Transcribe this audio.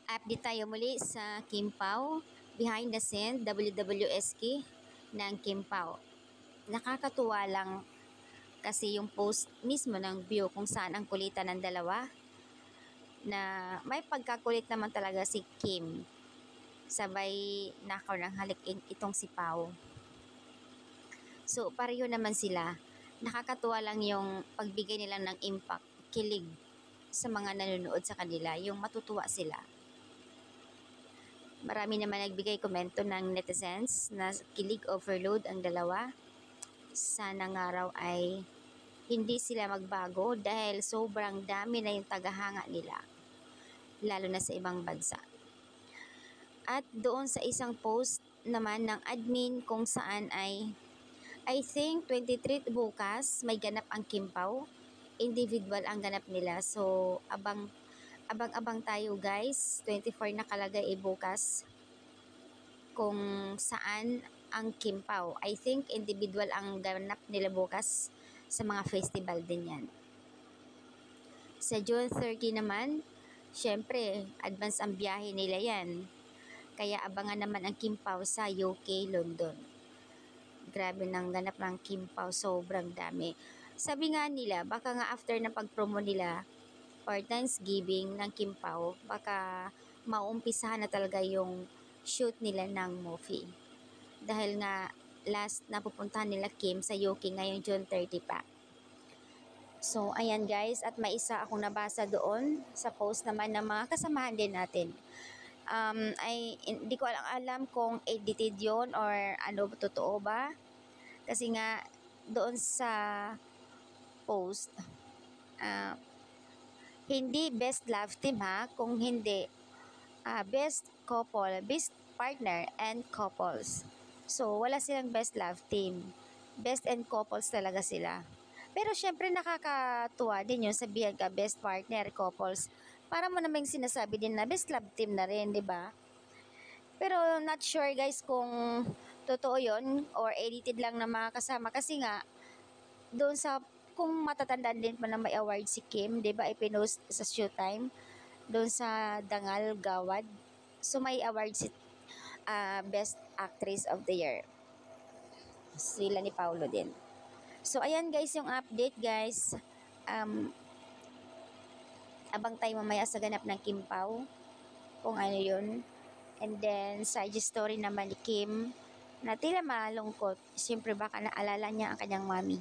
Update tayo muli sa Kim Pao, behind the scene WWSK ng Kim Pao. Nakakatuwa lang kasi yung post mismo ng view kung saan ang kulitan ng dalawa na may pagkakulit naman talaga si Kim. Sabay nakaw ng halik itong si Pao. So pareho naman sila. Nakakatuwa lang yung pagbigay nila ng impact, kilig sa mga nanonood sa kanila, yung matutuwa sila. Marami naman nagbigay komento ng netizens na kilig overload ang dalawa. Sana nga raw ay hindi sila magbago dahil sobrang dami na yung tagahanga nila, lalo na sa ibang bansa. At doon sa isang post naman ng admin kung saan ay I think 23 bukas may ganap ang Kim Pao. Individual ang ganap nila. So abang tayo guys. 24 nakalagay bukas kung saan ang Kim Pao. I think individual ang ganap nila bukas sa mga festival din yan. Sa June 30 naman, syempre, advance ang biyahe nila yan. Kaya abangan naman ang Kim Pao sa UK, London. Grabe nang ganap ng Kim Pao, sobrang dami. Sabi nga nila, baka nga after ng pag-promo nila or Thanksgiving ng Kim Pao, baka maumpisahan na talaga yung shoot nila ng movie. Dahil nga last na pupuntahan nila Kim sa UK ngayong June 30 pa. So ayan guys, at may isa akong nabasa doon sa post naman ng mga kasamahan din natin. Hindi ko alam kung edited yon or ano, totoo ba. Kasi nga doon sa post, hindi best love team ha, kung hindi best couple, best partner and couples. So wala silang best love team, best and couples talaga sila. Pero syempre nakakatuwa din yung sabihan ka best partner, couples. Para mo namang sinasabi din na best love team na rin, di ba? Pero not sure guys kung totoo yon or edited lang ng mga kasama. Kasi nga, doon sa, kung matatandaan din pa na may award si Kim, di ba, ipinost sa Showtime, doon sa Dangal Gawad. So may award si Best Actress of the Year. Sila ni Paulo din. So ayan guys yung update guys. Abang tayo mamaya sa ganap ng Kim Pao kung ano yun. And then side story naman ni Kim na tila malungkot. Siyempre baka naalala niya ang kanyang mami.